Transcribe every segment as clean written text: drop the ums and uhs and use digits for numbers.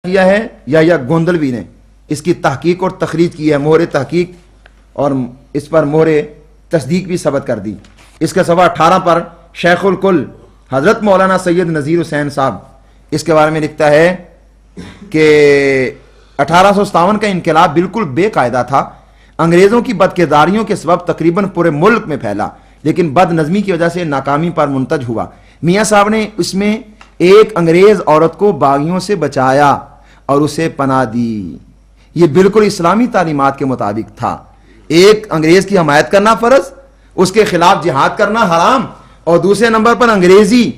کیا ہے یا گوندلوی نے اس کی تحقیق اور تخریج کی ہے، مہر تحقیق اور اس پر مہر تصدیق بھی ثبت کر دی۔ اس کا صفحہ 18 پر شیخ الکل حضرت مولانا سید نذیر حسین صاحب اس کے بارے میں لکھتا ہے کہ 1857 کا انقلاب بالکل بے قاعدہ تھا، انگریزوں کی بدکرداریوں کے سبب تقریباً پورے ملک میں پھیلا، لیکن بد نظمی کی وجہ سے ناکامی پر منتج ہوا۔ میاں صاحب نے اس میں ایک انگریز عورت کو باغیوں سے بچایا اور اسے پناہ دی۔ یہ بالکل اسلامی تعلیمات کے مطابق تھا۔ ایک انگریز کی حمایت کرنا فرض، اس کے خلاف جہاد کرنا حرام، اور دوسرے نمبر پر انگریزی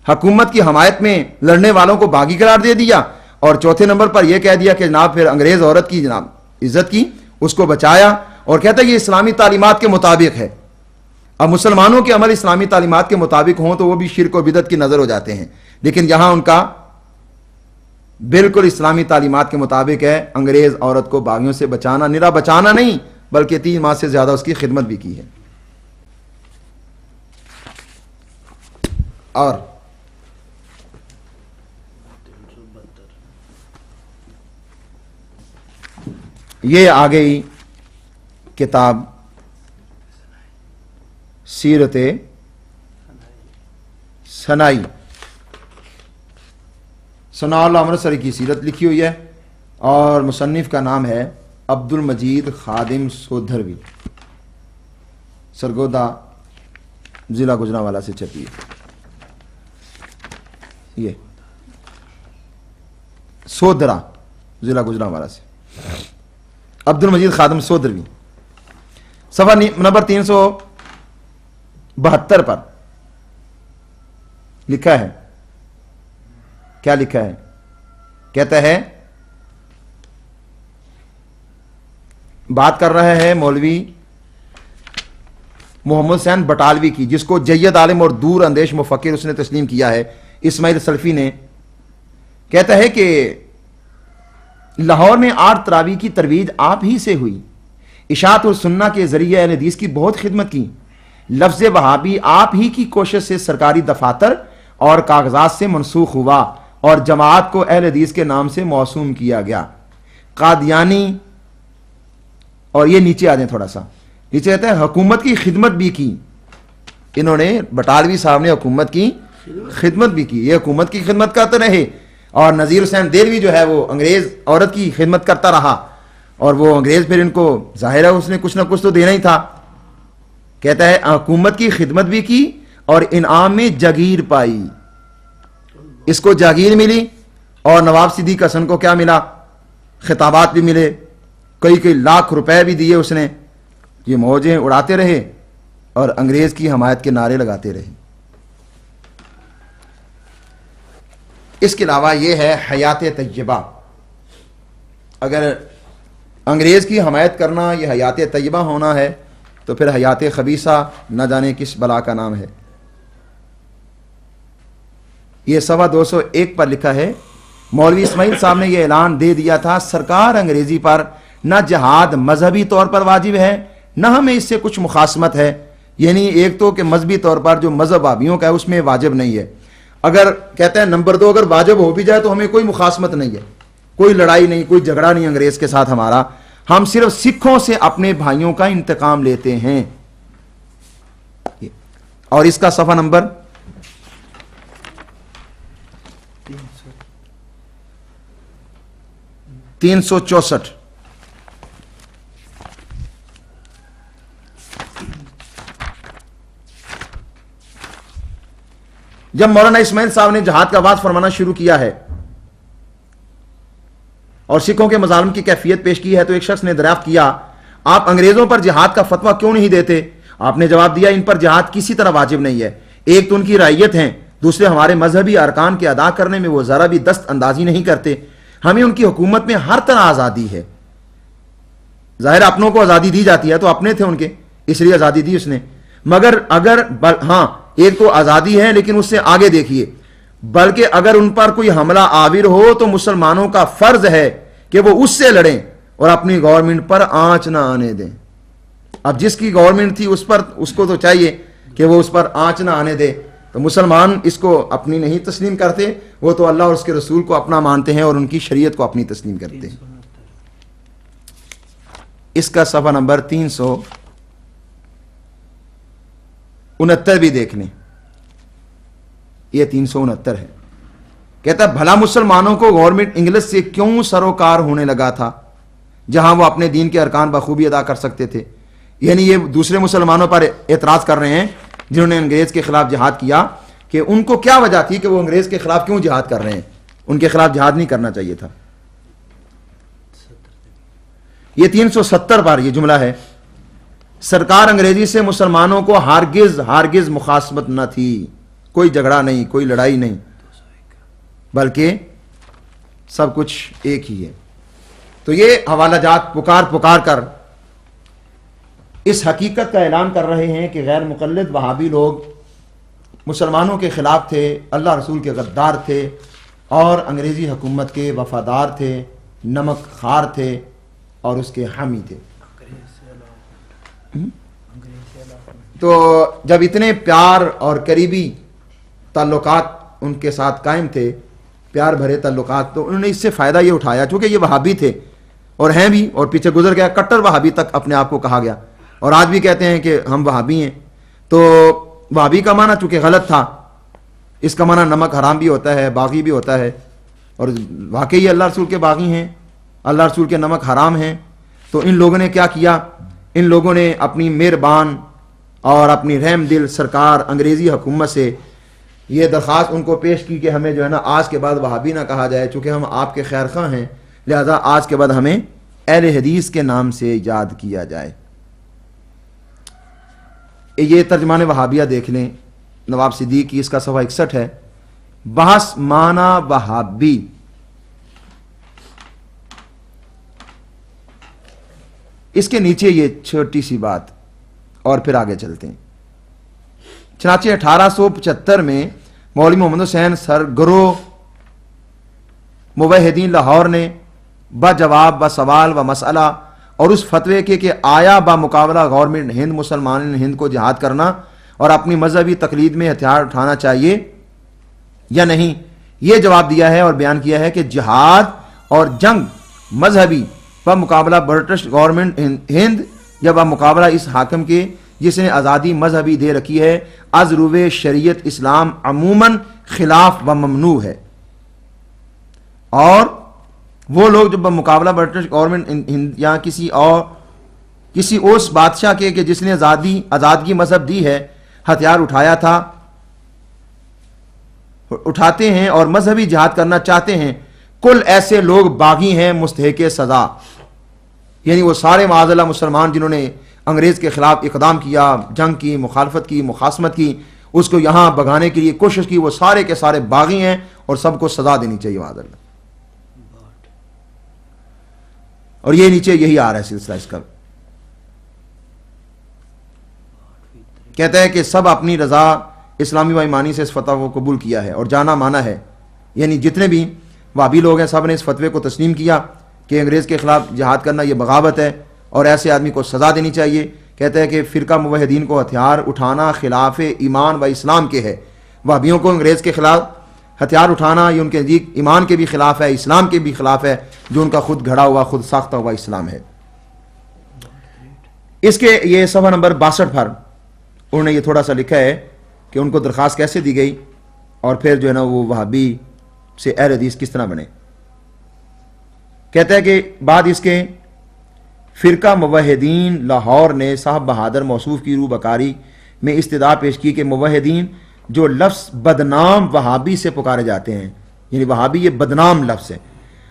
حکومت کی حمایت میں لڑنے والوں کو باغی قرار دے دیا، اور چوتھے نمبر پر یہ کہہ دیا کہ جناب پھر انگریز عورت کی جناب عزت کی، اس کو بچایا، اور کہتا ہے یہ اسلامی تعلیمات کے مطابق ہے۔ اب مسلمانوں کے عمل اسلامی تعلیمات کے مطابق ہوں تو وہ بھی شرک و بدعت کی نظر ہو جاتے ہیں، لیکن یہاں ان کا بالکل اسلامی تعلیمات کے مطابق ہے۔ انگریز عورت کو باغیوں سے بچانا، نرا بچانا نہیں بلکہ 3 ماہ سے زیادہ اس کی خدمت بھی کی ہے۔ اور یہ آ گئی کتاب سیرت سنائی، ثناء اللہ امرتسری کی سیرت لکھی ہوئی ہے، اور مصنف کا نام ہے عبد المجید خادم سودھروی، سرگودا ضلع گجرانوالہ سے چھپی ہے۔ یہ سودھرا ضلع گجرانوالہ سے عبد المجید خادم سودھروی، صفحہ نمبر 372 پر لکھا ہے، کیا لکھا ہے؟ کہتا ہے، بات کر رہا ہے مولوی محمد حسین بٹالوی کی، جس کو جید عالم اور دور اندیش مفکر اس نے تسلیم کیا ہے، اسماعیل سلفی نے۔ کہتا ہے کہ لاہور میں 8 تراویح کی ترویج آپ ہی سے ہوئی، اشاعت اور سنہ کے ذریعے اہل حدیث کی بہت خدمت کی، لفظ وہابی آپ ہی کی کوشش سے سرکاری دفاتر اور کاغذات سے منسوخ ہوا اور جماعت کو اہل حدیث کے نام سے موسوم کیا گیا۔ قادیانی، اور یہ نیچے آ جائیں تھوڑا سا، نیچے کہتا ہے حکومت کی خدمت بھی کی، انہوں نے بٹالوی صاحب نے حکومت کی خدمت بھی کی، یہ حکومت کی خدمت کرتے رہے، اور نذیر حسین دہلوی جو ہے وہ انگریز عورت کی خدمت کرتا رہا، اور وہ انگریز پھر ان کو ظاہر ہے اس نے کچھ نہ کچھ تو دینا ہی تھا۔ کہتا ہے حکومت کی خدمت بھی کی اور انعام میں جاگیر پائی، اس کو جاگیر ملی، اور نواب صدیق حسن کو کیا ملا؟ خطابات بھی ملے، کئی لاکھ روپے بھی دیے اس نے۔ یہ موجیں اڑاتے رہے اور انگریز کی حمایت کے نعرے لگاتے رہے۔ اس کے علاوہ یہ ہے حیات طیبہ، اگر انگریز کی حمایت کرنا یہ حیات طیبہ ہونا ہے تو پھر حیات خبیثہ نہ جانے کس بلا کا نام ہے۔ یہ صفحہ 201 پر لکھا ہے، مولوی اسماعیل صاحب نے یہ اعلان دے دیا تھا، سرکار انگریزی پر نہ جہاد مذہبی طور پر واجب ہے نہ ہمیں اس سے کچھ مخاصمت ہے، یعنی ایک تو کہ مذہبی طور پر جو مذہب وہابیوں کا ہے اس میں واجب نہیں ہے، اگر کہتے ہیں نمبر 2 اگر واجب ہو بھی جائے تو ہمیں کوئی مخاصمت نہیں ہے، کوئی لڑائی نہیں، کوئی جھگڑا نہیں انگریز کے ساتھ ہمارا، ہم صرف سکھوں سے اپنے بھائیوں کا انتقام لیتے ہیں۔ اور اس کا صفحہ نمبر 364، جب مولانا اسماعیل صاحب نے جہاد کا آغاز فرمانا شروع کیا ہے اور سکھوں کے مظالم کی کیفیت پیش کی ہے تو ایک شخص نے دریافت کیا، آپ انگریزوں پر جہاد کا فتویٰ کیوں نہیں دیتے؟ آپ نے جواب دیا، ان پر جہاد کسی طرح واجب نہیں ہے، ایک تو ان کی رعیت ہیں، دوسرے ہمارے مذہبی ارکان کے ادا کرنے میں وہ ذرا بھی دست اندازی نہیں کرتے، ہمیں ان کی حکومت میں ہر طرح آزادی ہے۔ ظاہر اپنوں کو آزادی دی جاتی ہے تو اپنے تھے ان کے، اس لیے آزادی دی اس نے، مگر اگر ہاں ایک تو آزادی ہے لیکن اس سے آگے دیکھیے، بلکہ اگر ان پر کوئی حملہ آور ہو تو مسلمانوں کا فرض ہے کہ وہ اس سے لڑیں اور اپنی گورنمنٹ پر آنچ نہ آنے دیں۔ اب جس کی گورنمنٹ تھی اس کو تو چاہیے کہ وہ اس پر آنچ نہ آنے دے، تو مسلمان اس کو اپنی نہیں تسلیم کرتے، وہ تو اللہ اور اس کے رسول کو اپنا مانتے ہیں اور ان کی شریعت کو اپنی تسلیم کرتے ہیں۔ اس کا صفحہ نمبر 369 بھی دیکھ لیں، یہ 369 ہے۔ کہتا ہے بھلا مسلمانوں کو گورنمنٹ انگلش سے کیوں سروکار ہونے لگا تھا جہاں وہ اپنے دین کے ارکان بخوبی ادا کر سکتے تھے؟ یعنی یہ دوسرے مسلمانوں پر اعتراض کر رہے ہیں جنہوں نے انگریز کے خلاف جہاد کیا، کہ ان کو کیا وجہ تھی کہ وہ انگریز کے خلاف کیوں جہاد کر رہے ہیں، ان کے خلاف جہاد نہیں کرنا چاہیے تھا۔ یہ 370 بار یہ جملہ ہے، سرکار انگریزی سے مسلمانوں کو ہرگز مخاصمت نہ تھی، کوئی جھگڑا نہیں، کوئی لڑائی نہیں، بلکہ سب کچھ ایک ہی ہے۔ تو یہ حوالہ جات پکار کر اس حقیقت کا اعلان کر رہے ہیں کہ غیر مقلد وہابی لوگ مسلمانوں کے خلاف تھے، اللہ رسول کے غدار تھے اور انگریزی حکومت کے وفادار تھے، نمک خوار تھے اور اس کے حامی تھے۔ تو جب اتنے پیار اور قریبی تعلقات ان کے ساتھ قائم تھے، پیار بھرے تعلقات، تو انہوں نے اس سے فائدہ یہ اٹھایا، چونکہ یہ وہابی تھے اور ہیں بھی، اور پیچھے گزر گیا کٹر وہابی تک اپنے آپ کو کہا گیا، اور آج بھی کہتے ہیں کہ ہم وہابی ہیں۔ تو وہابی کا معنی چونکہ غلط تھا، اس کا معنی نمک حرام بھی ہوتا ہے، باغی بھی ہوتا ہے، اور واقعی اللہ رسول کے باغی ہیں، اللہ رسول کے نمک حرام ہیں۔ تو ان لوگوں نے کیا کیا؟ ان لوگوں نے اپنی مہربان اور اپنی رحم دل سرکار انگریزی حکومت سے یہ درخواست ان کو پیش کی کہ ہمیں جو ہے نا آج کے بعد وہابی نہ کہا جائے، چونکہ ہم آپ کے خیر خواہ ہیں، لہذا آج کے بعد ہمیں اہل حدیث کے نام سے یاد کیا جائے۔ یہ ترجمان وہابیہ دیکھ لیں، نواب صدیق کی، اس کا صفحہ 61 ہے، بحث معنی وہابی۔ اس کے نیچے یہ چھوٹی سی بات، اور پھر آگے چلتے ہیں۔ چنانچہ 1875 میں مولوی محمد حسین سرگرو موحدین لاہور نے بجواب سوال و مسئلہ اور اس فتوے کے کہ آیا بمقابلہ گورنمنٹ ہند مسلمان ہند کو جہاد کرنا اور اپنی مذہبی تقلید میں ہتھیار اٹھانا چاہیے یا نہیں، یہ جواب دیا ہے اور بیان کیا ہے کہ جہاد اور جنگ مذہبی بمقابلہ برٹش گورنمنٹ ہند یا بمقابلہ اس حاکم کے جس نے آزادی مذہبی دے رکھی ہے از روئے شریعت اسلام عموماً خلاف و ممنوع ہے، اور وہ لوگ جو بمقابلہ برٹش گورنمنٹ ہند یا کسی اس بادشاہ کے کہ جس نے آزادگی مذہب دی ہے ہتھیار اٹھایا تھا، اٹھاتے ہیں اور مذہبی جہاد کرنا چاہتے ہیں، کل ایسے لوگ باغی ہیں مستحق سزا۔ یعنی وہ سارے معاذ اللہ مسلمان جنہوں نے انگریز کے خلاف اقدام کیا، جنگ کی، مخالفت کی، مخاصمت کی، اس کو یہاں بگانے کے لیے کوشش کی، وہ سارے کے سارے باغی ہیں اور سب کو سزا دینی چاہیے معاذ اللہ۔ اور یہ نیچے یہی آ رہا ہے سلسلہ اس کا۔ کہتا ہے کہ سب اپنی رضا اسلامی و ایمانی سے اس فتویٰ کو قبول کیا ہے اور جانا مانا ہے، یعنی جتنے بھی وہابی لوگ ہیں سب نے اس فتوے کو تسلیم کیا کہ انگریز کے خلاف جہاد کرنا یہ بغاوت ہے اور ایسے آدمی کو سزا دینی چاہیے۔ کہتا ہے کہ فرقہ موحدین کو ہتھیار اٹھانا خلاف ایمان و اسلام کے ہے، وہابیوں کو انگریز کے خلاف ہتھیار اٹھانا یہ ان کے نزدیک ایمان کے بھی خلاف ہے، اسلام کے بھی خلاف ہے، جو ان کا خود گھڑا ہوا خود ساختہ ہوا اسلام ہے۔ اس کے یہ صفحہ نمبر 62 پر انہوں نے یہ تھوڑا سا لکھا ہے کہ ان کو درخواست کیسے دی گئی اور پھر جو ہے نا وہ وہابی سے اہل حدیث کس طرح بنے۔ کہتا ہے کہ بعد اس کے فرقہ موحدین لاہور نے صاحب بہادر موصوف کی روح بکاری میں استدعا پیش کی کہ موحدین جو لفظ بدنام وہابی سے پکارے جاتے ہیں، یعنی وہابی یہ بدنام لفظ ہے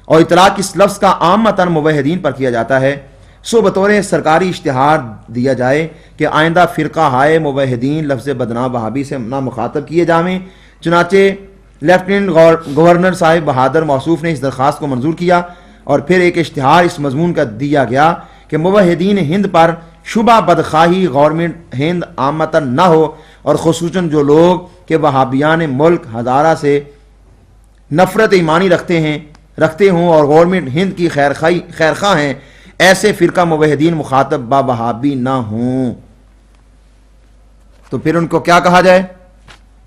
اور اطلاق اس لفظ کا عامتاً موحدین پر کیا جاتا ہے، سو بطور سرکاری اشتہار دیا جائے کہ آئندہ فرقہ ہائے موحدین لفظ بدنام وہابی سے نہ مخاطب کیے جائیں۔ چنانچہ لیفٹیننٹ گورنر صاحب بہادر موصوف نے اس درخواست کو منظور کیا اور پھر ایک اشتہار اس مضمون کا دیا گیا کہ موحدین ہند پر شبہ بدخواہی گورنمنٹ ہند عامتاً نہ ہو، اور خصوصاً جو لوگ کہ وہابیان ملک ہزارہ سے نفرت ایمانی رکھتے ہوں اور گورنمنٹ ہند کی خیرخواہ ہیں، ایسے فرقہ موحدین مخاطب با وہابی نہ ہوں۔ تو پھر ان کو کیا کہا جائے؟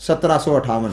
1758।